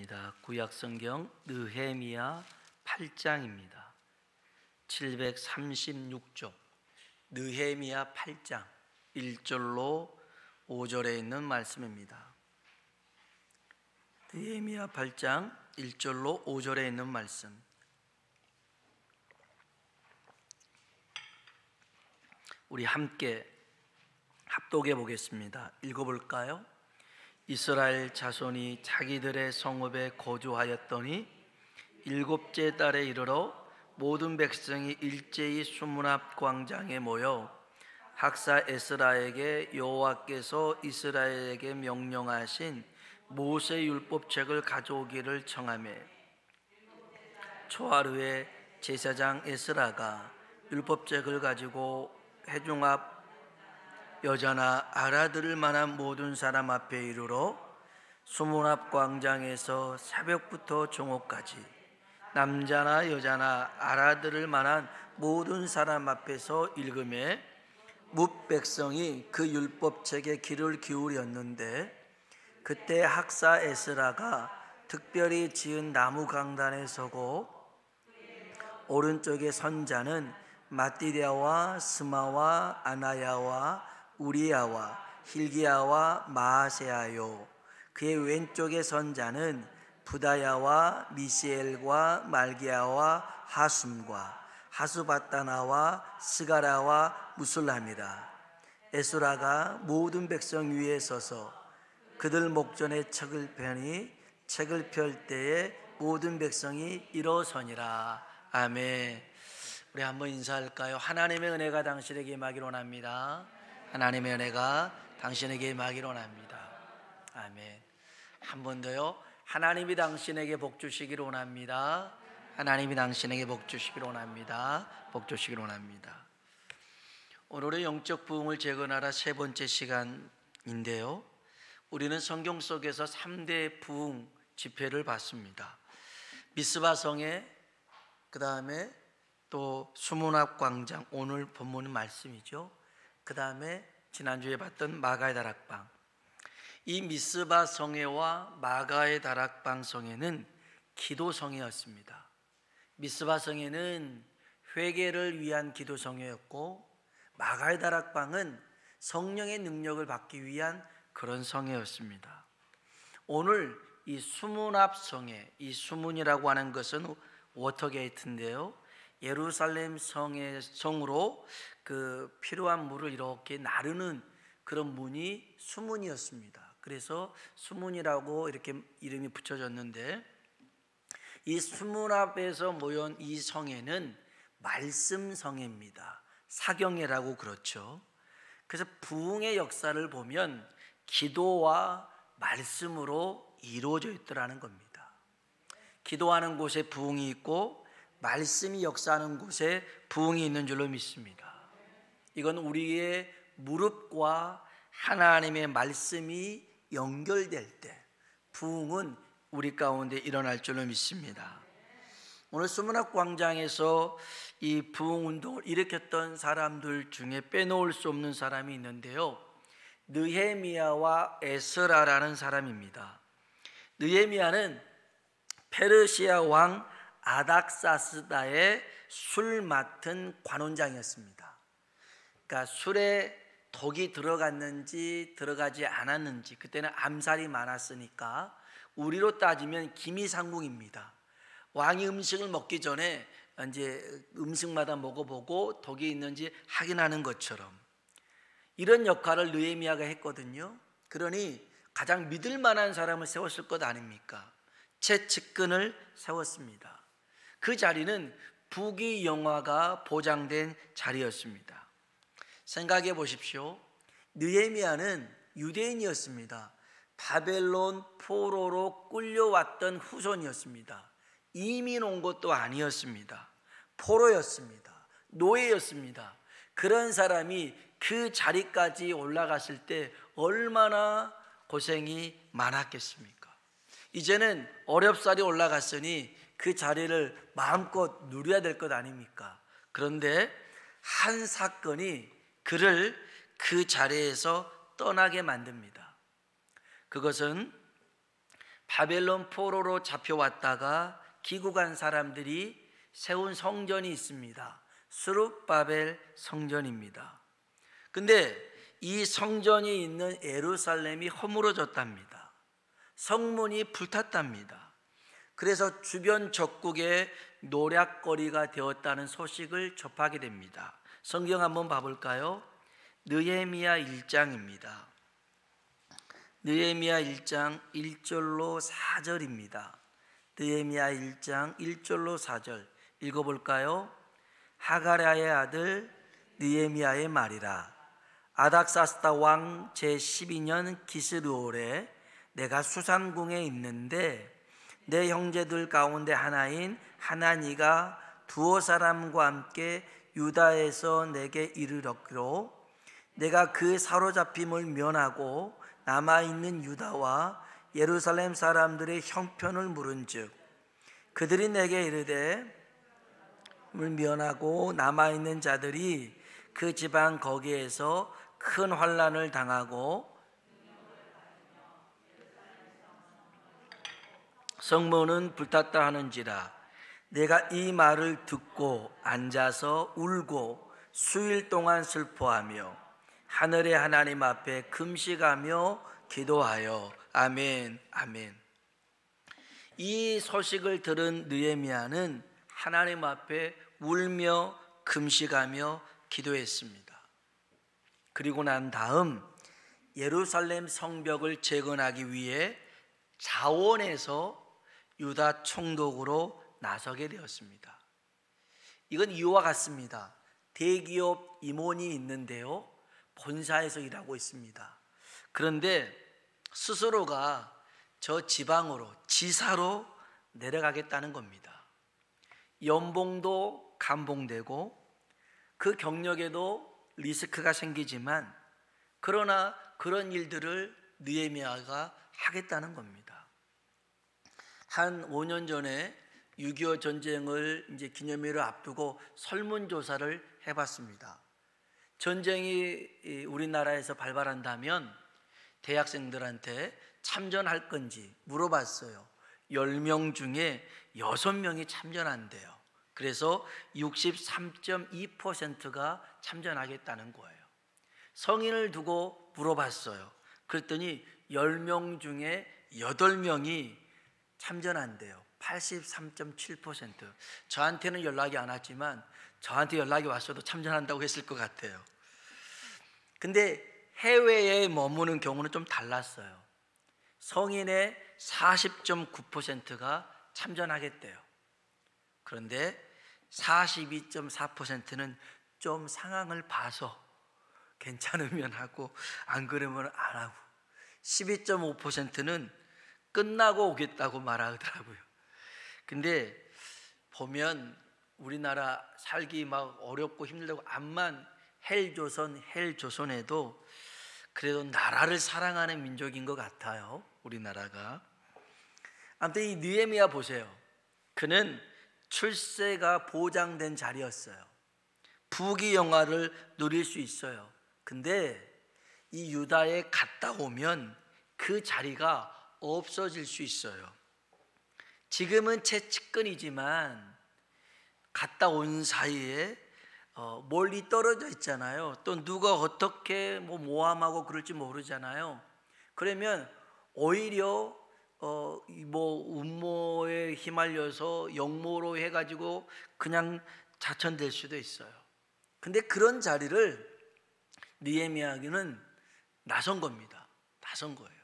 말씀입니다. 구약성경 느헤미야 8장입니다. 736쪽 느헤미야 8장 1절로 5절에 있는 말씀입니다. 느헤미야 8장 1절로 5절에 있는 말씀. 우리 함께 합독해 보겠습니다. 읽어볼까요? 이스라엘 자손이 자기들의 성읍에 거주하였더니 일곱째 달에 이르러 모든 백성이 일제히 수문 앞 광장에 모여 학사 에스라에게 여호와께서 이스라엘에게 명령하신 모세 율법책을 가져오기를 청하매, 초하루 후에 제사장 에스라가 율법책을 가지고 회중 앞 여자나 알아들을 만한 모든 사람 앞에 이르러 수문 앞 광장에서 새벽부터 정오까지 남자나 여자나 알아들을 만한 모든 사람 앞에서 읽음에 뭇 백성이 그 율법책에 귀를 기울였는데, 그때 학사 에스라가 특별히 지은 나무 강단에 서고 오른쪽에 선자는 마띠랴와 스마와 아나야와 우리야와 힐기야와 마아세야요, 그의 왼쪽에 선자는 부다야와 미시엘과 말기야와 하숨과 하수바따나와 스가라와 무술람이라. 에스라가 모든 백성 위에 서서 그들 목전에 책을 펴니 책을 펼 때에 모든 백성이 일어서니라. 아멘. 우리 한번 인사할까요? 하나님의 은혜가 당신에게 임하기를 원합니다. 하나님의 은혜가 당신에게 임하기를 원합니다. 아멘. 한 번 더요. 하나님이 당신에게 복 주시기를 원합니다. 하나님이 당신에게 복 주시기를 원합니다. 복 주시기를 원합니다. 오늘의 영적 부흥을 재건하라 세 번째 시간인데요, 우리는 성경 속에서 3대 부흥 집회를 봤습니다. 미스바 성에, 그 다음에 또 수문 앞 광장, 오늘 본문 말씀이죠. 그 다음에 지난주에 봤던 마가의 다락방. 이 미스바 성회와 마가의 다락방 성회는 기도 성회였습니다. 미스바 성회는 회개를 위한 기도 성회였고, 마가의 다락방은 성령의 능력을 받기 위한 그런 성회였습니다. 오늘 이 수문 앞 성회, 이 수문이라고 하는 것은 워터게이트인데요, 예루살렘 성으로 그 필요한 물을 이렇게 나르는 그런 문이 수문이었습니다. 그래서 수문이라고 이렇게 이름이 붙여졌는데, 이 수문 앞에서 모인 이 성회는 말씀 성회입니다. 사경회라고 그렇죠. 그래서 부흥의 역사를 보면 기도와 말씀으로 이루어져 있더라는 겁니다. 기도하는 곳에 부흥이 있고 말씀이 역사하는 곳에 부흥이 있는 줄로 믿습니다. 이건 우리의 무릎과 하나님의 말씀이 연결될 때 부흥은 우리 가운데 일어날 줄로 믿습니다. 오늘 수문 앞 광장에서 이 부흥 운동을 일으켰던 사람들 중에 빼놓을 수 없는 사람이 있는데요, 느헤미야와 에스라라는 사람입니다. 느헤미야는 페르시아 왕 아닥사스다의 술 맡은 관원장이었습니다. 그러니까 술에 독이 들어갔는지 들어가지 않았는지, 그때는 암살이 많았으니까 우리로 따지면 기미상궁입니다. 왕이 음식을 먹기 전에 이제 음식마다 먹어보고 독이 있는지 확인하는 것처럼 이런 역할을 느헤미야가 했거든요. 그러니 가장 믿을 만한 사람을 세웠을 것 아닙니까? 최측근을 세웠습니다. 그 자리는 부귀영화가 보장된 자리였습니다. 생각해 보십시오. 느헤미야는 유대인이었습니다. 바벨론 포로로 끌려왔던 후손이었습니다. 이민 온 것도 아니었습니다. 포로였습니다. 노예였습니다. 그런 사람이 그 자리까지 올라갔을 때 얼마나 고생이 많았겠습니까? 이제는 어렵사리 올라갔으니 그 자리를 마음껏 누려야 될 것 아닙니까? 그런데 한 사건이 그를 그 자리에서 떠나게 만듭니다. 그것은 바벨론 포로로 잡혀왔다가 귀국한 사람들이 세운 성전이 있습니다. 스룹바벨 성전입니다. 근데 이 성전이 있는 예루살렘이 허물어졌답니다. 성문이 불탔답니다. 그래서 주변 적국의 노략거리가 되었다는 소식을 접하게 됩니다. 성경 한번 봐볼까요? 느헤미야 1장입니다. 느헤미야 1장 1절로 4절입니다. 느헤미야 1장 1절로 4절 읽어볼까요? 하가랴의 아들 느헤미야의 말이라. 아닥사스다 왕 제12년 기스르올에 내가 수산궁에 있는데 내 형제들 가운데 하나인 하나니가 두어 사람과 함께 유다에서 내게 이르렀기로 내가 그 사로잡힘을 면하고 남아있는 유다와 예루살렘 사람들의 형편을 물은즉 그들이 내게 이르되 면하고 남아있는 자들이 그 지방 거기에서 큰 환난을 당하고 성문은 불탔다 하는지라. 내가 이 말을 듣고 앉아서 울고 수일 동안 슬퍼하며 하늘의 하나님 앞에 금식하며 기도하여 아멘 아멘. 이 소식을 들은 느헤미야는 하나님 앞에 울며 금식하며 기도했습니다. 그리고 난 다음 예루살렘 성벽을 재건하기 위해 자원에서 유다 총독으로 나서게 되었습니다. 이건 이와 같습니다. 대기업 임원이 있는데요, 본사에서 일하고 있습니다. 그런데 스스로가 저 지방으로 지사로 내려가겠다는 겁니다. 연봉도 감봉되고 그 경력에도 리스크가 생기지만 그러나 그런 일들을 느헤미야가 하겠다는 겁니다. 한 5년 전에 6.25 전쟁을 이제 기념일을 앞두고 설문조사를 해봤습니다. 전쟁이 우리나라에서 발발한다면 대학생들한테 참전할 건지 물어봤어요. 10명 중에 6명이 참전한대요. 그래서 63.2%가 참전하겠다는 거예요. 성인을 두고 물어봤어요. 그랬더니 10명 중에 8명이 참전한대요. 83.7%. 저한테는 연락이 안 왔지만 저한테 연락이 왔어도 참전한다고 했을 것 같아요. 근데 해외에 머무는 경우는 좀 달랐어요. 성인의 40.9%가 참전하겠대요. 그런데 42.4%는 좀 상황을 봐서 괜찮으면 하고 안 그러면 안 하고, 12.5%는 끝나고 오겠다고 말하더라고요. 근데 보면 우리나라 살기 막 어렵고 힘들다고 암만 헬조선에도 그래도 나라를 사랑하는 민족인 것 같아요, 우리나라가. 아무튼 이 느헤미야 보세요. 그는 출세가 보장된 자리였어요. 부귀영화를 누릴 수 있어요. 근데 이 유다에 갔다 오면 그 자리가 없어질 수 있어요. 지금은 채찍근이지만 갔다 온 사이에 멀리 떨어져 있잖아요. 또 누가 어떻게 모함하고 그럴지 모르잖아요. 그러면 오히려 음모에 휘말려서 역모로 해가지고 그냥 자천될 수도 있어요. 근데 그런 자리를 느헤미야는 나선 겁니다. 나선 거예요.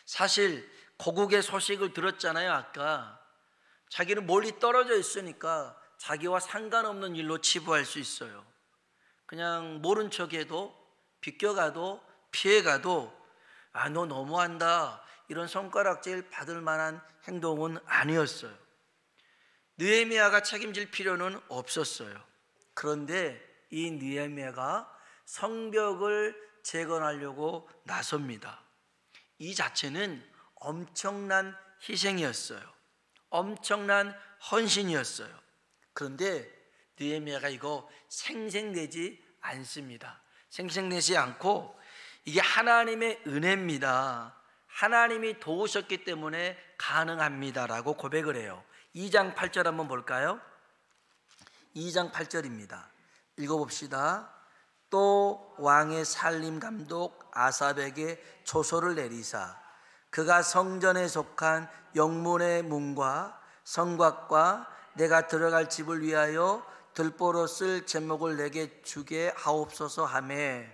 사실 고국의 소식을 들었잖아요. 아까 자기는 멀리 떨어져 있으니까 자기와 상관없는 일로 치부할 수 있어요. 그냥 모른 척해도 비껴가도 피해가도 너 너무한다, 이런 손가락질 받을 만한 행동은 아니었어요. 느헤미야가 책임질 필요는 없었어요. 그런데 이 느헤미야가 성벽을 재건하려고 나섭니다. 이 자체는 엄청난 희생이었어요. 엄청난 헌신이었어요. 그런데 느헤미야가 이거 생색내지 않습니다. 생색내지 않고 이게 하나님의 은혜입니다. 하나님이 도우셨기 때문에 가능합니다라고 고백을 해요. 2장 8절 한번 볼까요? 2장 8절입니다. 읽어봅시다. 또 왕의 살림 감독 아삽에게 조서를 내리사 그가 성전에 속한 영문의 문과 성곽과 내가 들어갈 집을 위하여 들보로 쓸 제목을 내게 주게 하옵소서 하매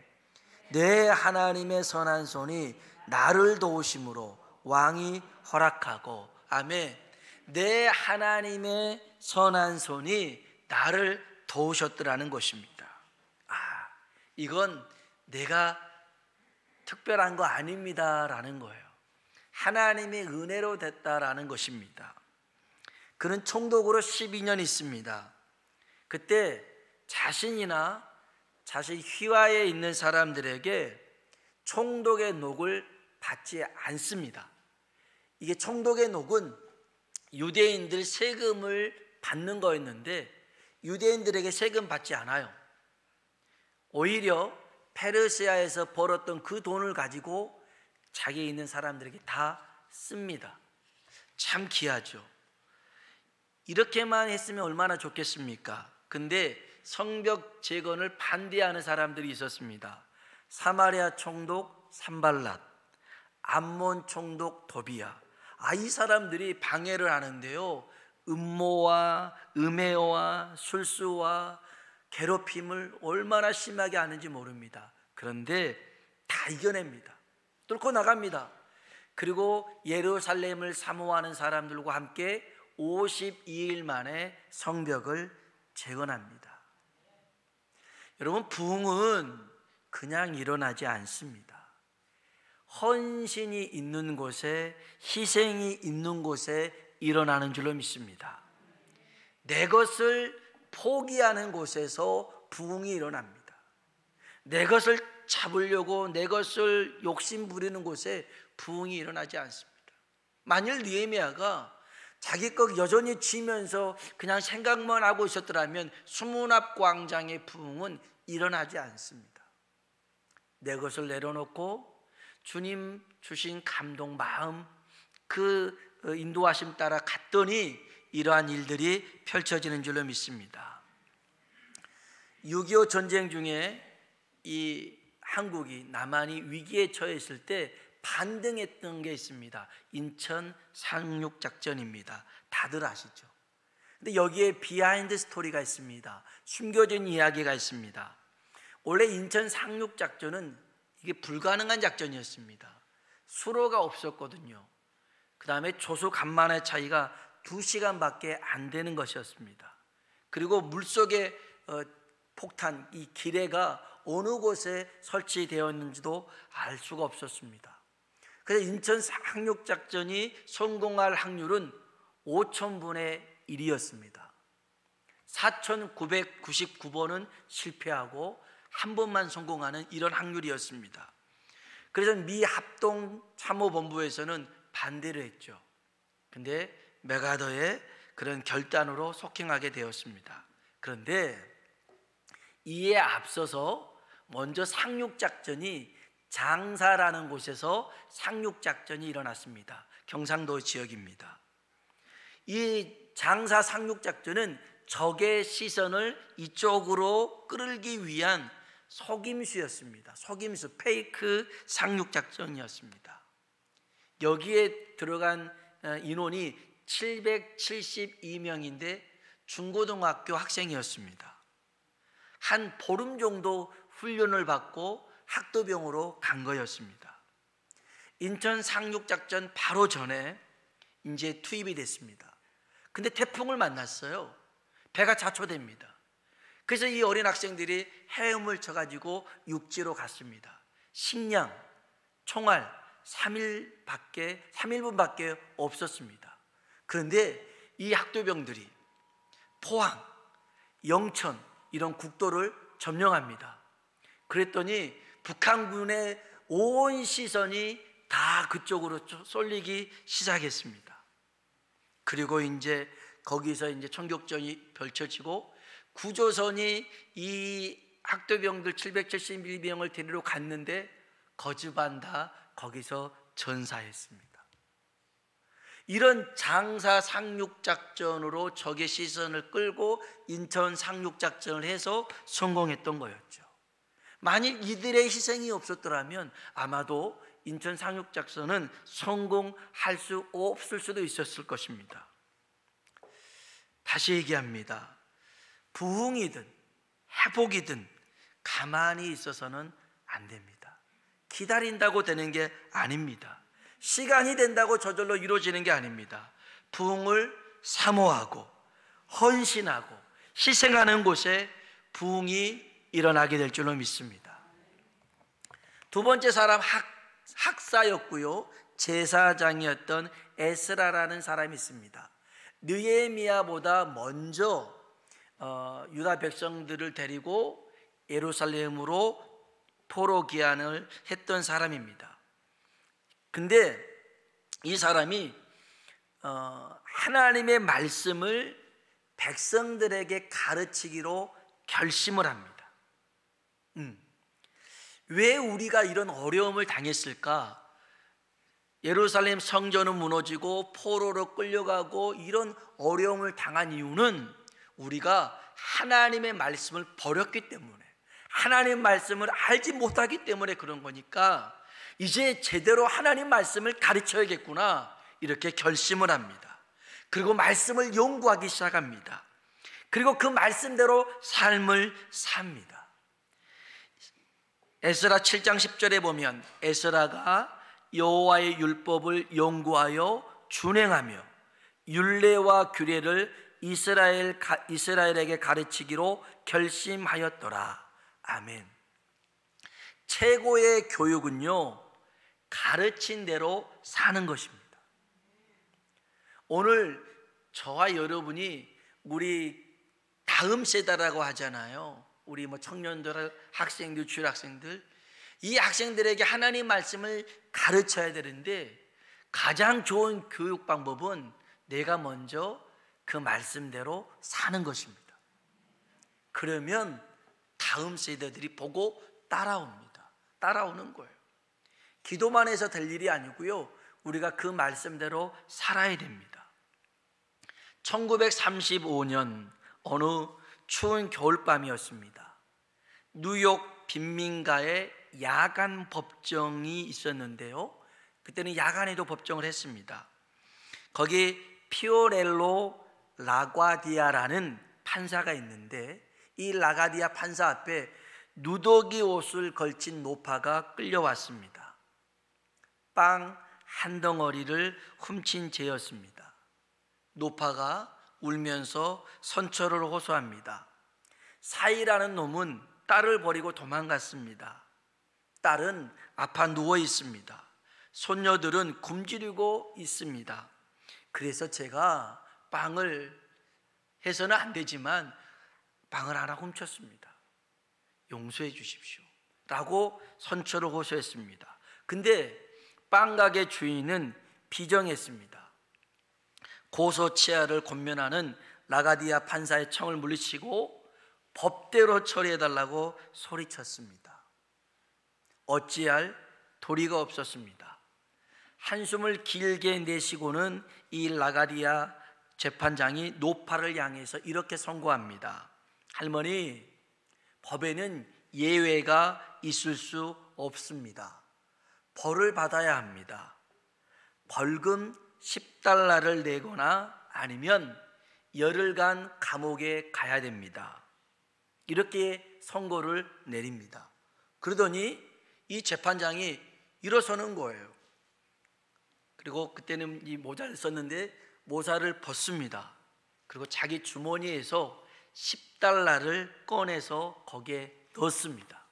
내 하나님의 선한 손이 나를 도우심으로 왕이 허락하고 아멘. 내 하나님의 선한 손이 나를 도우셨더라는 것입니다. 이건 내가 특별한 거 아닙니다라는 거예요. 하나님의 은혜로 됐다라는 것입니다. 그는 총독으로 12년 있습니다. 그때 자신이나 자신 휘하에 있는 사람들에게 총독의 녹을 받지 않습니다. 이게 총독의 녹은 유대인들 세금을 받는 거였는데 유대인들에게 세금 받지 않아요. 오히려 페르시아에서 벌었던 그 돈을 가지고 자기에 있는 사람들에게 다 씁니다. 참 귀하죠. 이렇게만 했으면 얼마나 좋겠습니까? 근데 성벽 재건을 반대하는 사람들이 있었습니다. 사마리아 총독 산발랏, 암몬 총독 도비야. 이 사람들이 방해를 하는데요, 음모와 음해와 술수와 괴롭힘을 얼마나 심하게 하는지 모릅니다. 그런데 다 이겨냅니다. 뚫고 나갑니다. 그리고 예루살렘을 사모하는 사람들과 함께 52일 만에 성벽을 재건합니다. 여러분, 부흥은 그냥 일어나지 않습니다. 헌신이 있는 곳에, 희생이 있는 곳에 일어나는 줄로 믿습니다. 내 것을 포기하는 곳에서 부흥이 일어납니다. 내 것을 잡으려고 내 것을 욕심 부리는 곳에 부흥이 일어나지 않습니다. 만일 느헤미야가 자기 것 여전히 쥐면서 그냥 생각만 하고 있었더라면 수문앞 광장의 부흥은 일어나지 않습니다. 내 것을 내려놓고 주님 주신 감동 마음, 그 인도하심 따라 갔더니 이러한 일들이 펼쳐지는 줄로 믿습니다. 6.25 전쟁 중에 이 한국이 남한이 위기에 처했을 때 반등했던 게 있습니다. 인천 상륙작전입니다. 다들 아시죠? 근데 여기에 비하인드 스토리가 있습니다. 숨겨진 이야기가 있습니다. 원래 인천 상륙작전은 이게 불가능한 작전이었습니다. 수로가 없었거든요. 그 다음에 조수 간만의 차이가 2시간밖에 안 되는 것이었습니다. 그리고 물속에 폭탄, 이 기뢰가 어느 곳에 설치되어 있는지도 알 수가 없었습니다. 그래서 인천 상륙작전이 성공할 확률은 5,000분의 1이었습니다. 4,999번은 실패하고 한 번만 성공하는 이런 확률이었습니다. 그래서 미 합동참모본부에서는 반대를 했죠. 근데 메가더의 그런 결단으로 속행하게 되었습니다. 그런데 이에 앞서서 먼저 상륙작전이 장사라는 곳에서 상륙작전이 일어났습니다. 경상도 지역입니다. 이 장사 상륙작전은 적의 시선을 이쪽으로 끌기 위한 속임수였습니다. 속임수, 페이크 상륙작전이었습니다. 여기에 들어간 인원이 772명인데 중고등학교 학생이었습니다. 한 보름 정도 훈련을 받고 학도병으로 간 거였습니다. 인천 상륙작전 바로 전에 이제 투입이 됐습니다. 근데 태풍을 만났어요. 배가 자초됩니다. 그래서 이 어린 학생들이 헤엄을 쳐가지고 육지로 갔습니다. 식량, 총알 3일분밖에 없었습니다. 그런데 이 학도병들이 포항, 영천 이런 국도를 점령합니다. 그랬더니 북한군의 온 시선이 다 그쪽으로 쏠리기 시작했습니다. 그리고 이제 거기서 이제 총격전이 펼쳐지고 구조선이 이 학도병들 771명을 데리러 갔는데 거즈반다 거기서 전사했습니다. 이런 장사 상륙작전으로 적의 시선을 끌고 인천 상륙작전을 해서 성공했던 거였죠. 만일 이들의 희생이 없었더라면 아마도 인천 상륙작전은 성공할 수 없을 수도 있었을 것입니다. 다시 얘기합니다. 부흥이든 회복이든 가만히 있어서는 안 됩니다. 기다린다고 되는 게 아닙니다. 시간이 된다고 저절로 이루어지는 게 아닙니다. 부흥을 사모하고 헌신하고 희생하는 곳에 부흥이 일어나게 될 줄로 믿습니다. 두 번째 사람 학사였고요, 제사장이었던 에스라라는 사람이 있습니다. 느헤미야보다 먼저 유다 백성들을 데리고 예루살렘으로 포로 귀환을 했던 사람입니다. 근데 이 사람이 하나님의 말씀을 백성들에게 가르치기로 결심을 합니다. 왜 우리가 이런 어려움을 당했을까? 예루살렘 성전은 무너지고 포로로 끌려가고 이런 어려움을 당한 이유는 우리가 하나님의 말씀을 버렸기 때문에, 하나님의 말씀을 알지 못하기 때문에 그런 거니까 이제 제대로 하나님 말씀을 가르쳐야겠구나, 이렇게 결심을 합니다. 그리고 말씀을 연구하기 시작합니다. 그리고 그 말씀대로 삶을 삽니다. 에스라 7장 10절에 보면 에스라가 여호와의 율법을 연구하여 준행하며 율례와 규례를 이스라엘에게 가르치기로 결심하였더라. 아멘. 최고의 교육은요, 가르친 대로 사는 것입니다. 오늘 저와 여러분이 우리 다음 세대라고 하잖아요. 우리 청년들, 학생들, 주일학생들, 이 학생들에게 하나님 말씀을 가르쳐야 되는데 가장 좋은 교육 방법은 내가 먼저 그 말씀대로 사는 것입니다. 그러면 다음 세대들이 보고 따라오는 거예요. 기도만 해서 될 일이 아니고요, 우리가 그 말씀대로 살아야 됩니다. 1935년 어느 추운 겨울밤이었습니다. 뉴욕 빈민가에 야간 법정이 있었는데요, 그때는 야간에도 법정을 했습니다. 거기 피오렐로 라과디아라는 판사가 있는데 이 라가디아 판사 앞에 누더기 옷을 걸친 노파가 끌려왔습니다. 빵 한 덩어리를 훔친 죄였습니다. 노파가 울면서 선처를 호소합니다. 사이라는 놈은 딸을 버리고 도망갔습니다. 딸은 아파 누워 있습니다. 손녀들은 굶주리고 있습니다. 그래서 제가 빵을 해서는 안 되지만 빵을 하나 훔쳤습니다. 용서해 주십시오 라고 선처를 호소했습니다. 근데 빵가게 주인은 비정했습니다. 고소치하를 권면하는 라가디아 판사의 청을 물리치고 법대로 처리해달라고 소리쳤습니다. 어찌할 도리가 없었습니다. 한숨을 길게 내쉬고는 이 라가디아 재판장이 노파를 향해서 이렇게 선고합니다. 할머니, 법에는 예외가 있을 수 없습니다. 벌을 받아야 합니다. 벌금 10달러를 내거나 아니면 열흘간 감옥에 가야 됩니다. 이렇게 선고를 내립니다. 그러더니 이 재판장이 일어서는 거예요. 그리고 그때는 이 모자를 썼는데 모자를 벗습니다. 그리고 자기 주머니에서 10달러를 꺼내서 거기에 넣습니다.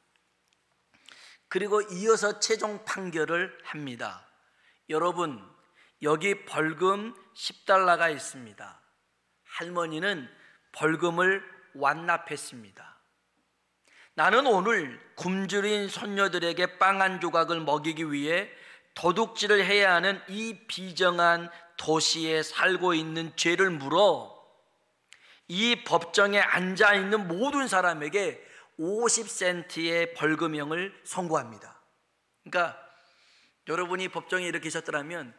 그리고 이어서 최종 판결을 합니다. 여러분, 여기 벌금 10달러가 있습니다. 할머니는 벌금을 완납했습니다. 나는 오늘 굶주린 손녀들에게 빵 한 조각을 먹이기 위해 도둑질을 해야 하는 이 비정한 도시에 살고 있는 죄를 물어 이 법정에 앉아있는 모든 사람에게 50센트의 벌금형을 선고합니다. 그러니까 여러분이 법정에 이렇게 있었더라면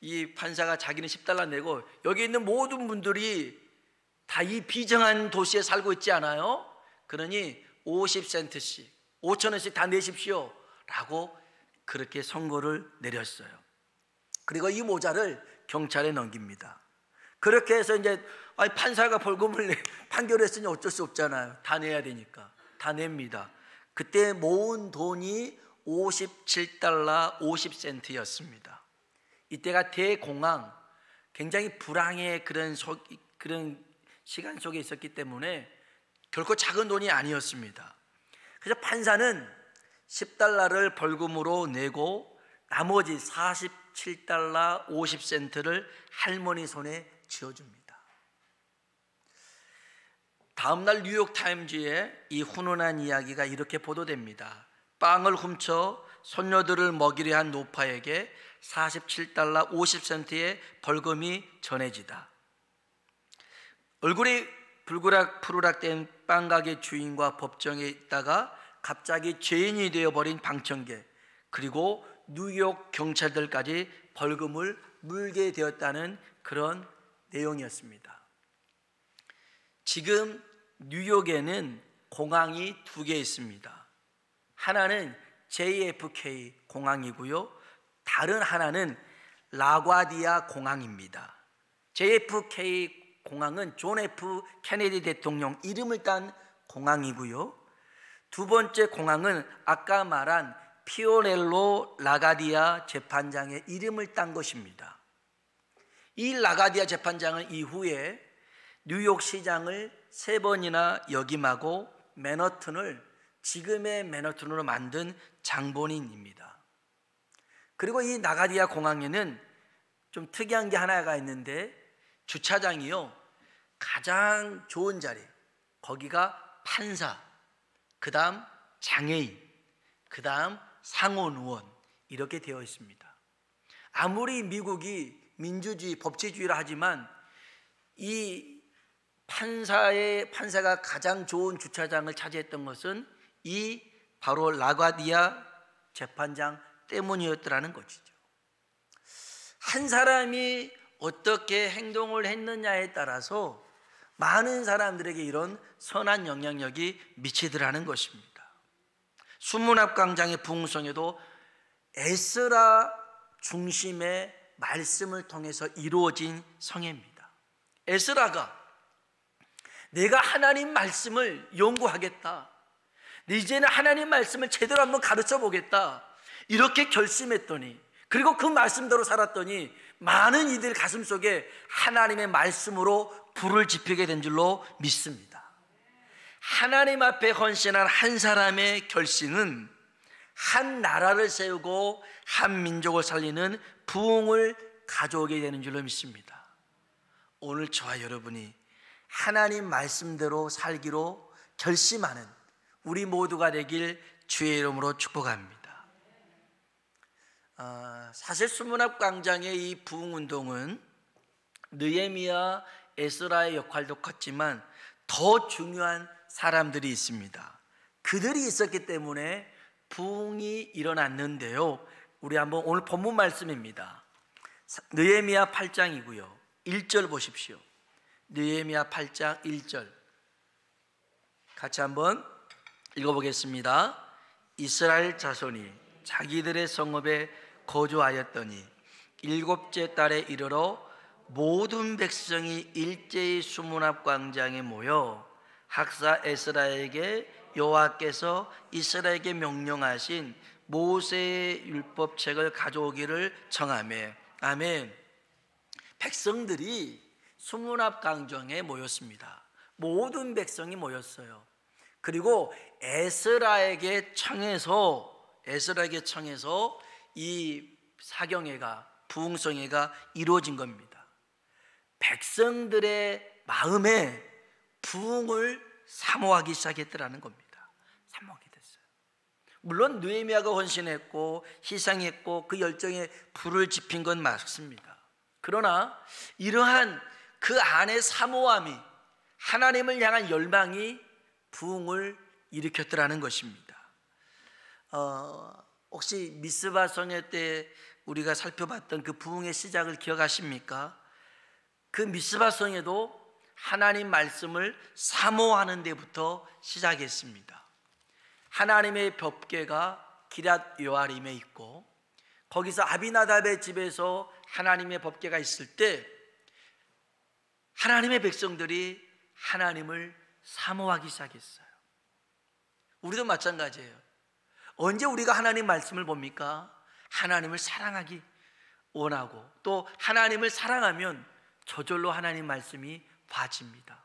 이 판사가 자기는 10달러 내고 여기 있는 모든 분들이 다 이 비정한 도시에 살고 있지 않아요? 그러니 50센트씩 5,000원씩 다 내십시오 라고 그렇게 선고를 내렸어요. 그리고 이 모자를 경찰에 넘깁니다. 그렇게 해서 이제 판사가 벌금을 판결했으니 어쩔 수 없잖아요. 다 내야 되니까 다 냅니다. 그때 모은 돈이 57달러 50센트였습니다. 이때가 대공황, 굉장히 불황의 그런 시간 속에 있었기 때문에 결코 작은 돈이 아니었습니다. 그래서 판사는 10달러를 벌금으로 내고 나머지 47달러 50센트를 할머니 손에 쥐어줍니다. 다음날 뉴욕타임즈에 이 훈훈한 이야기가 이렇게 보도됩니다. 빵을 훔쳐 손녀들을 먹이려 한 노파에게 47달러 50센트의 벌금이 전해지다. 얼굴이 푸르락된 빵가게 주인과 법정에 있다가 갑자기 죄인이 되어버린 방청객, 그리고 뉴욕 경찰들까지 벌금을 물게 되었다는 그런 내용이었습니다. 지금 뉴욕에는 공항이 2개 있습니다. 하나는 JFK 공항이고요, 다른 하나는 라과디아 공항입니다. JFK 공항은 존 F 케네디 대통령 이름을 딴 공항이고요, 두 번째 공항은 아까 말한 피오렐로 라가디아 재판장의 이름을 딴 것입니다. 이 라가디아 재판장은 이후에 뉴욕 시장을 3번이나 역임하고 맨하튼을 지금의 맨하튼으로 만든 장본인입니다. 그리고 이 라가디아 공항에는 좀 특이한 게 하나가 있는데, 주차장이요, 가장 좋은 자리, 거기가 판사, 그 다음 장애인, 그 다음 상원의원, 이렇게 되어 있습니다. 아무리 미국이 민주주의, 법치주의라 하지만 이 판사가 가장 좋은 주차장을 차지했던 것은 이 바로 라과디아 재판장 때문이었더라는 것이죠. 한 사람이 어떻게 행동을 했느냐에 따라서 많은 사람들에게 이런 선한 영향력이 미치더라는 것입니다. 수문합 광장의 부흥성에도 에스라 중심의 말씀을 통해서 이루어진 성회입니다. 에스라가 내가 하나님 말씀을 연구하겠다, 이제는 하나님 말씀을 제대로 한번 가르쳐 보겠다, 이렇게 결심했더니, 그리고 그 말씀대로 살았더니 많은 이들 가슴속에 하나님의 말씀으로 불을 지피게 된 줄로 믿습니다. 하나님 앞에 헌신한 한 사람의 결심은 한 나라를 세우고 한 민족을 살리는 부흥을 가져오게 되는 줄로 믿습니다. 오늘 저와 여러분이 하나님 말씀대로 살기로 결심하는 우리 모두가 되길 주의 이름으로 축복합니다. 사실 수문합 광장의 이 부흥운동은 느헤미야, 에스라의 역할도 컸지만 더 중요한 사람들이 있습니다. 그들이 있었기 때문에 부흥이 일어났는데요, 우리 한번 오늘 본문 말씀입니다. 느헤미야 8장이고요 1절 보십시오. 느헤미야 8장 1절 같이 한번 읽어보겠습니다. 이스라엘 자손이 자기들의 성읍에 거주하였더니 7째 달에 이르러 모든 백성이 일제히 수문합 광장에 모여 학사 에스라에게 여호와께서 이스라엘에게 명령하신 모세의 율법책을 가져오기를 청하매. 아멘. 백성들이 수문합 광장에 모였습니다. 모든 백성이 모였어요. 그리고 에스라에게 청해서 이 사경회가, 부흥성회가 이루어진 겁니다. 백성들의 마음에 부흥을 사모하기 시작했더라는 겁니다. 사모하게 됐어요. 물론 느헤미야가 헌신했고 희생했고 그 열정에 불을 지핀 건 맞습니다. 그러나 이러한 그 안에 사모함이, 하나님을 향한 열망이 부흥을 일으켰더라는 것입니다. 혹시 미스바 성회 때 우리가 살펴봤던 그 부흥의 시작을 기억하십니까? 그 미스바 성회도 하나님 말씀을 사모하는 데부터 시작했습니다. 하나님의 법궤가 기럇 요아림에 있고, 거기서 아비나답의 집에서 하나님의 법궤가 있을 때 하나님의 백성들이 하나님을 사모하기 시작했어요. 우리도 마찬가지예요. 언제 우리가 하나님 말씀을 봅니까? 하나님을 사랑하기 원하고, 또 하나님을 사랑하면 저절로 하나님 말씀이 봐집니다.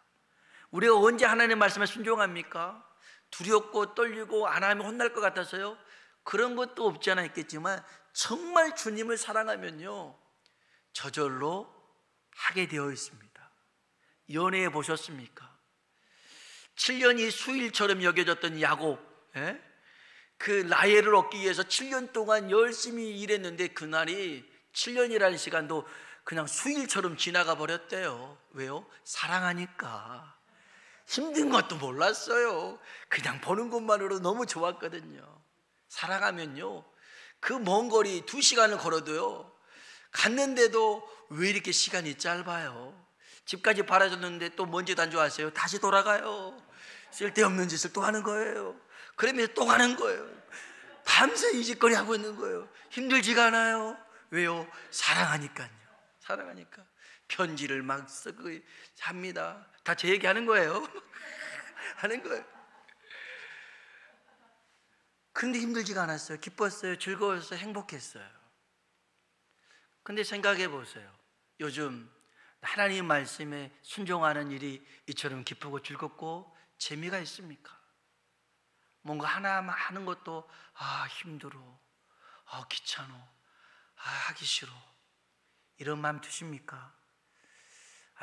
우리가 언제 하나님 말씀에 순종합니까? 두렵고 떨리고 안 하면 혼날 것 같아서요? 그런 것도 없지 않아 있겠지만 정말 주님을 사랑하면요, 저절로 하게 되어 있습니다. 연애해 보셨습니까? 7년이 수일처럼 여겨졌던 야곱, 그 라헬을 얻기 위해서 7년 동안 열심히 일했는데 그날이 7년이라는 시간도 그냥 수일처럼 지나가 버렸대요. 왜요? 사랑하니까. 힘든 것도 몰랐어요. 그냥 보는 것만으로 너무 좋았거든요. 사랑하면요, 그 먼 거리 2시간을 걸어도요, 갔는데도 왜 이렇게 시간이 짧아요? 집까지 바라줬는데 또 뭔 짓 안 좋아하세요? 다시 돌아가요. 쓸데없는 짓을 또 하는 거예요. 그러면 또 가는 거예요. 밤새 이 짓거리 하고 있는 거예요. 힘들지가 않아요. 왜요? 사랑하니까요. 사랑하니까. 편지를 막 쓰고 합니다. 다 제 얘기 하는 거예요. 하는 거예요. 근데 힘들지가 않았어요. 기뻤어요. 즐거웠어요. 행복했어요. 근데 생각해 보세요. 요즘 하나님 말씀에 순종하는 일이 이처럼 기쁘고 즐겁고 재미가 있습니까? 뭔가 하나만 하는 것도 힘들어, 귀찮어, 하기 싫어, 이런 마음 드십니까?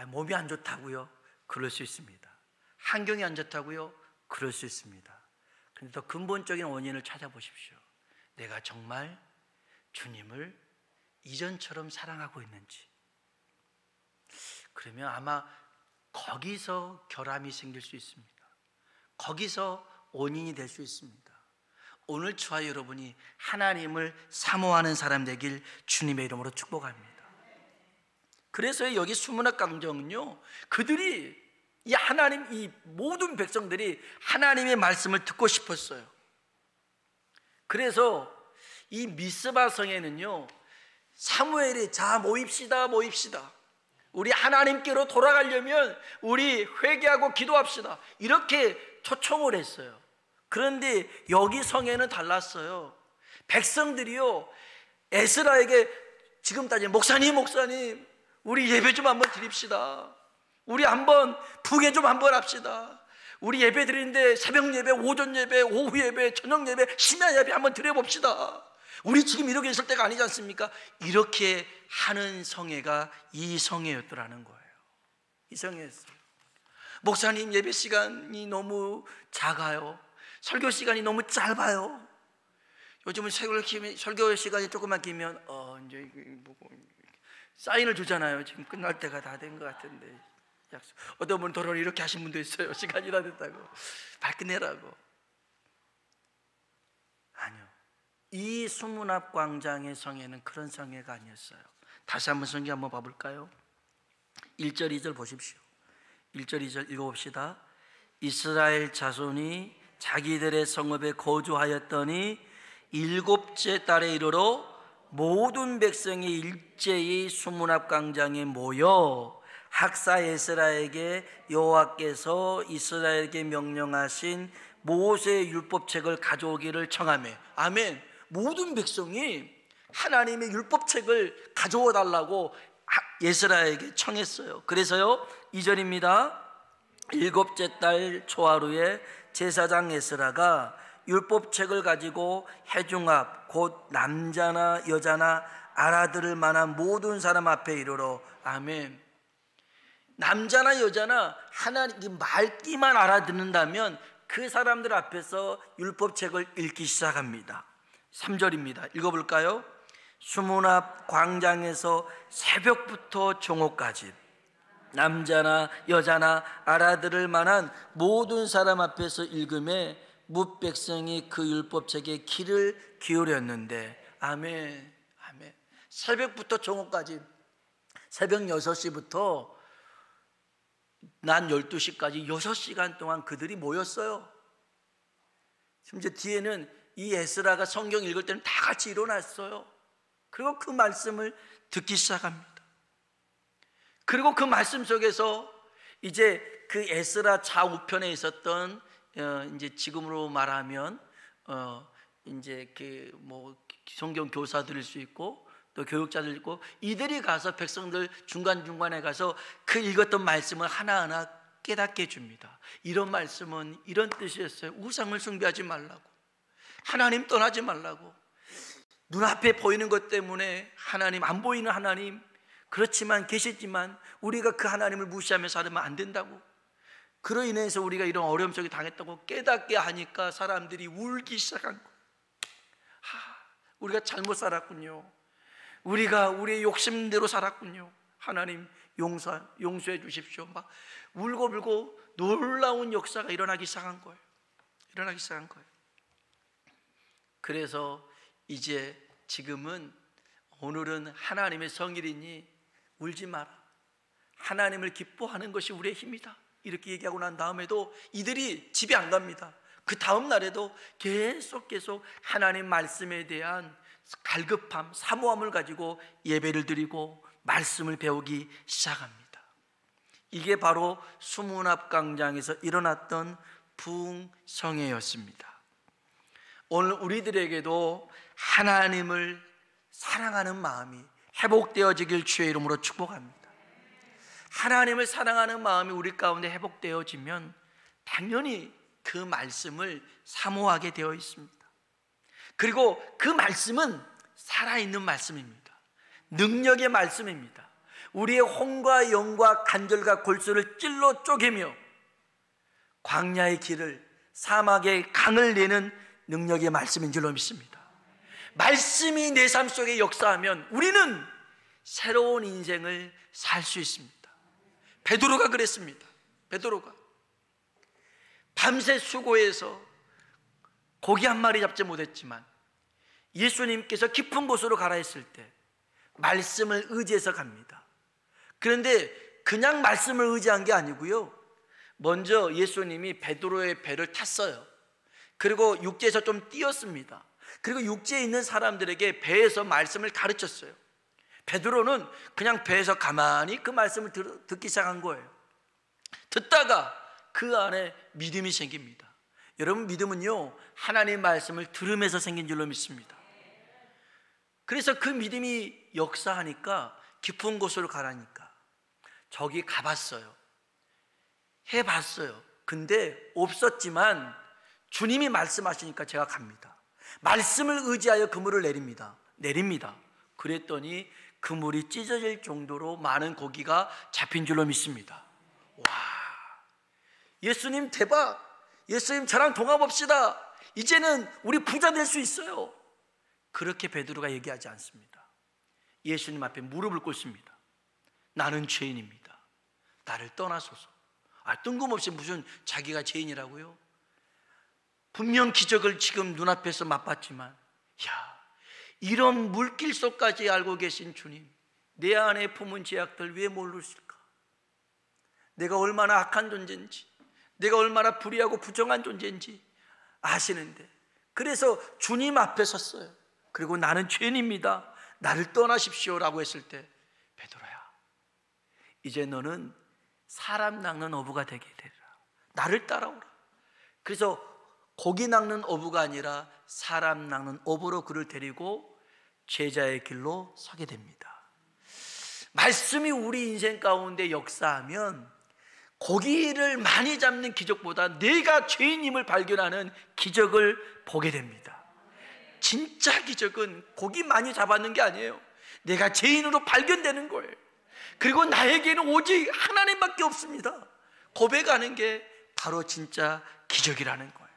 몸이 안 좋다고요? 그럴 수 있습니다. 환경이 안 좋다고요? 그럴 수 있습니다. 그런데 더 근본적인 원인을 찾아보십시오. 내가 정말 주님을 이전처럼 사랑하고 있는지. 그러면 아마 거기서 결함이 생길 수 있습니다. 거기서 원인이 될 수 있습니다. 오늘 저와 여러분이 하나님을 사모하는 사람 되길 주님의 이름으로 축복합니다. 그래서 여기 수문학 강정은요, 그들이 이 하나님, 이 모든 백성들이 하나님의 말씀을 듣고 싶었어요. 그래서 이 미스바 성에는요, 사무엘이 자 모입시다. 우리 하나님께로 돌아가려면 우리 회개하고 기도합시다. 이렇게 초청을 했어요. 그런데 여기 성에는 달랐어요. 백성들이요, 에스라에게 지금 따지면 목사님 우리 예배 좀 한번 드립시다. 우리 한번 부계 좀 한번 합시다. 우리 예배 드리는데 새벽 예배, 오전 예배, 오후 예배, 저녁 예배, 심야 예배 한번 드려봅시다. 우리 지금 이렇게 있을 때가 아니지 않습니까? 이렇게 하는 성회가 이 성회였더라는 거예요. 이 성회였어요. 목사님 예배 시간이 너무 작아요. 설교 시간이 너무 짧아요. 요즘은 설교 시간이 조금만 길면 이제 사인을 주잖아요. 지금 끝날 때가 다 된 것 같은데 약속. 어떤 분은 도로를 이렇게 하신 분도 있어요. 시간이 다 됐다고 발끝내라고. 아니요, 이 수문앞 광장의 성회는 그런 성회가 아니었어요. 다시 한번 성경 한번 봐볼까요? 1절 2절 보십시오. 1절 2절 읽어봅시다. 이스라엘 자손이 자기들의 성읍에 거주하였더니 7째 달에 이르러 모든 백성이 일제히 수문앞 광장에 모여 학사 에스라에게 여호와께서 이스라엘에게 명령하신 모세의 율법책을 가져오기를 청하며. 아멘. 모든 백성이 하나님의 율법책을 가져와 달라고 에스라에게 청했어요. 그래서요, 2절입니다. 7째 달 초하루에 제사장 에스라가 율법책을 가지고 회중 앞 곧 남자나 여자나 알아들을 만한 모든 사람 앞에 이르러. 아멘. 남자나 여자나 하나님 말귀만 알아듣는다면 그 사람들 앞에서 율법책을 읽기 시작합니다. 3절입니다. 읽어볼까요? 수문앞 광장에서 새벽부터 정오까지 남자나 여자나 알아들을 만한 모든 사람 앞에서 읽음에 뭇백성이 그 율법책에 귀를 기울였는데. 아멘, 아멘. 새벽부터 정오까지, 새벽 6시부터 낮 12시까지 6시간 동안 그들이 모였어요. 심지어 뒤에는 이 에스라가 성경 읽을 때는 다 같이 일어났어요. 그리고 그 말씀을 듣기 시작합니다. 그리고 그 말씀 속에서 이제 그 에스라 좌우편에 있었던 이제 지금으로 말하면 이제 그 뭐 성경 교사들일 수 있고 또 교육자들 있고, 이들이 가서 백성들 중간중간에 가서 그 읽었던 말씀을 하나하나 깨닫게 해줍니다. 이런 말씀은 이런 뜻이었어요. 우상을 숭배하지 말라고, 하나님 떠나지 말라고. 눈앞에 보이는 것 때문에 하나님, 안 보이는 하나님 그렇지만 계시지만 우리가 그 하나님을 무시하며 살면 안 된다고. 그로 인해서 우리가 이런 어려움 속에 당했다고 깨닫게 하니까 사람들이 울기 시작한 거예요. 우리가 잘못 살았군요. 우리가 우리의 욕심대로 살았군요. 하나님 용서해 주십시오. 막 울고불고 놀라운 역사가 일어나기 시작한 거예요. 그래서 이제 지금은, 오늘은 하나님의 성일이니 울지 마라, 하나님을 기뻐하는 것이 우리의 힘이다, 이렇게 얘기하고 난 다음에도 이들이 집에 안 갑니다. 그 다음 날에도 계속 하나님 말씀에 대한 갈급함, 사모함을 가지고 예배를 드리고 말씀을 배우기 시작합니다. 이게 바로 수문합광장에서 일어났던 부흥성회였습니다. 오늘 우리들에게도 하나님을 사랑하는 마음이 회복되어지길 주의 이름으로 축복합니다. 하나님을 사랑하는 마음이 우리 가운데 회복되어지면 당연히 그 말씀을 사모하게 되어 있습니다. 그리고 그 말씀은 살아있는 말씀입니다. 능력의 말씀입니다. 우리의 혼과 영과 관절과 골수를 찔러 쪼개며 광야의 길을, 사막의 강을 내는 능력의 말씀인 줄로 믿습니다. 말씀이 내 삶 속에 역사하면 우리는 새로운 인생을 살 수 있습니다. 베드로가 그랬습니다. 베드로가 밤새 수고해서 고기 한 마리 잡지 못했지만 예수님께서 깊은 곳으로 가라 했을 때 말씀을 의지해서 갑니다. 그런데 그냥 말씀을 의지한 게 아니고요, 먼저 예수님이 베드로의 배를 탔어요. 그리고 육지에서 좀 뛰었습니다. 그리고 육지에 있는 사람들에게 배에서 말씀을 가르쳤어요. 베드로는 그냥 배에서 가만히 그 말씀을 듣기 시작한 거예요. 듣다가 그 안에 믿음이 생깁니다. 여러분, 믿음은요, 하나님의 말씀을 들으면서 생긴 줄로 믿습니다. 그래서 그 믿음이 역사하니까 깊은 곳으로 가라니까 저기 가봤어요. 해봤어요. 근데 없었지만 주님이 말씀하시니까 제가 갑니다. 말씀을 의지하여 그물을 내립니다. 그랬더니 그물이 찢어질 정도로 많은 고기가 잡힌 줄로 믿습니다. 와, 예수님 대박! 예수님 저랑 동업합시다. 이제는 우리 부자 될 수 있어요. 그렇게 베드로가 얘기하지 않습니다. 예수님 앞에 무릎을 꿇습니다. 나는 죄인입니다. 나를 떠나소서. 뜬금없이 무슨 자기가 죄인이라고요? 분명 기적을 지금 눈앞에서 맛봤지만, 이런 물길 속까지 알고 계신 주님, 내 안에 품은 죄악들 왜 모르실까? 내가 얼마나 악한 존재인지, 내가 얼마나 불의하고 부정한 존재인지 아시는데, 그래서 주님 앞에 섰어요. 그리고 나는 죄인입니다, 나를 떠나십시오라고 했을 때, 베드로야, 이제 너는 사람 낚는 어부가 되게 되리라. 나를 따라오라. 그래서 고기 낚는 어부가 아니라 사람 낚는 어부로 그를 데리고 제자의 길로 서게 됩니다. 말씀이 우리 인생 가운데 역사하면 고기를 많이 잡는 기적보다 내가 죄인임을 발견하는 기적을 보게 됩니다. 진짜 기적은 고기 많이 잡았는 게 아니에요. 내가 죄인으로 발견되는 거예요. 그리고 나에게는 오직 하나님밖에 없습니다. 고백하는 게 바로 진짜 기적이라는 거예요.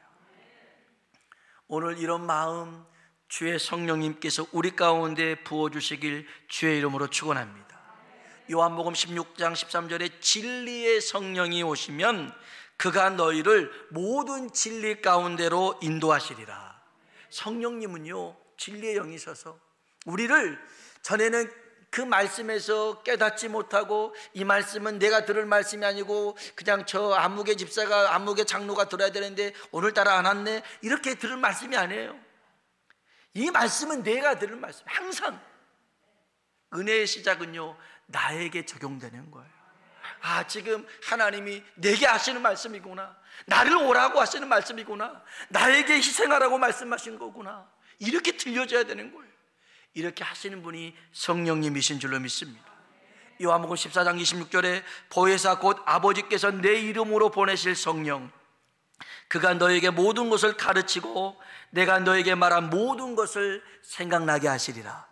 오늘 이런 마음 주의 성령님께서 우리 가운데 부어주시길 주의 이름으로 축원합니다. 요한복음 16장 13절에 진리의 성령이 오시면 그가 너희를 모든 진리 가운데로 인도하시리라. 성령님은요, 진리의 영이셔서 우리를 전에는 그 말씀에서 깨닫지 못하고, 이 말씀은 내가 들을 말씀이 아니고 그냥 저 안무개 집사가, 안무개 장로가 들어야 되는데 오늘따라 안 왔네, 이렇게 들을 말씀이 아니에요. 이 말씀은 내가 들을 말씀. 항상 은혜의 시작은요, 나에게 적용되는 거예요. 아, 지금 하나님이 내게 하시는 말씀이구나, 나를 오라고 하시는 말씀이구나, 나에게 희생하라고 말씀하신 거구나, 이렇게 들려져야 되는 거예요. 이렇게 하시는 분이 성령님이신 줄로 믿습니다. 요한복음 14장 26절에 보혜사 곧 아버지께서 내 이름으로 보내실 성령, 그가 너에게 모든 것을 가르치고 내가 너에게 말한 모든 것을 생각나게 하시리라.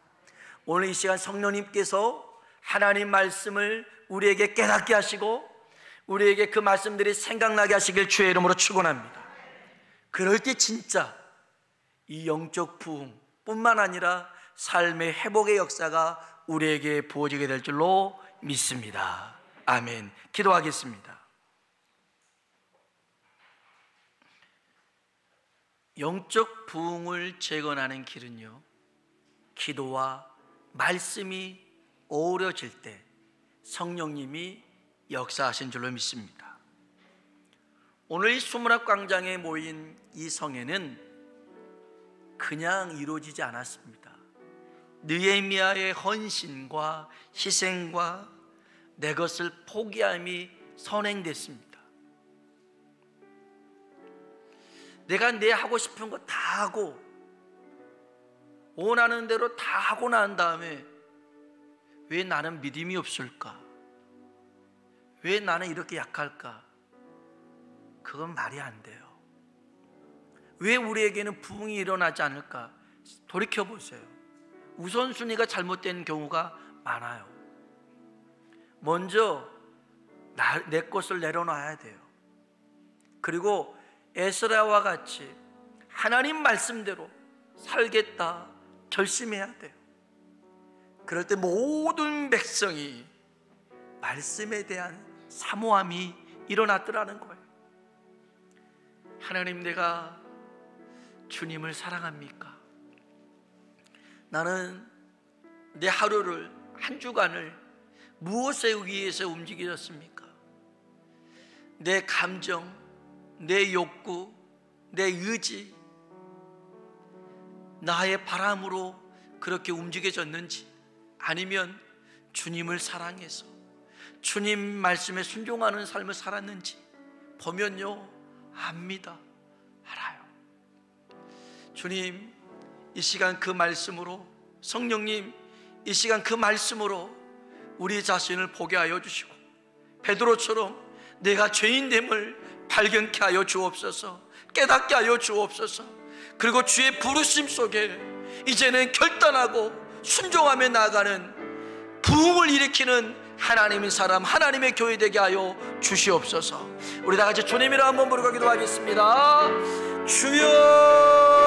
오늘 이 시간 성령님께서 하나님 말씀을 우리에게 깨닫게 하시고 우리에게 그 말씀들이 생각나게 하시길 주의 이름으로 축원합니다. 그럴 때 진짜 이 영적 부흥뿐만 아니라 삶의 회복의 역사가 우리에게 부어지게 될 줄로 믿습니다. 아멘. 기도하겠습니다. 영적 부흥을 재건하는 길은요, 기도와 말씀이 어우러질 때 성령님이 역사하신 줄로 믿습니다. 오늘 이 수문학 광장에 모인 이 성회는 그냥 이루어지지 않았습니다. 느헤미야의 헌신과 희생과 내 것을 포기함이 선행됐습니다. 내가 내 하고 싶은 거 다 하고 원하는 대로 다 하고 난 다음에 왜 나는 믿음이 없을까? 왜 나는 이렇게 약할까? 그건 말이 안 돼요. 왜 우리에게는 부흥이 일어나지 않을까? 돌이켜보세요. 우선순위가 잘못된 경우가 많아요. 먼저 내 것을 내려놔야 돼요. 그리고 에스라와 같이 하나님 말씀대로 살겠다 결심해야 돼요. 그럴 때 모든 백성이 말씀에 대한 사모함이 일어났더라는 거예요. 하나님, 내가 주님을 사랑합니까? 나는 내 하루를, 한 주간을 무엇에 의해서 움직여졌습니까? 내 감정, 내 욕구, 내 의지, 나의 바람으로 그렇게 움직여졌는지, 아니면 주님을 사랑해서 주님 말씀에 순종하는 삶을 살았는지 보면요, 압니다. 알아요. 주님, 이 시간 그 말씀으로, 성령님 이 시간 그 말씀으로 우리 자신을 보게 하여 주시고 베드로처럼 내가 죄인됨을 발견케 하여 주옵소서, 깨닫게 하여 주옵소서. 그리고 주의 부르심 속에 이제는 결단하고 순종하며 나아가는 부흥을 일으키는 하나님의 사람, 하나님의 교회 되게 하여 주시옵소서. 우리 다 같이 주님이라 한번 부르고 기도하겠습니다. 주여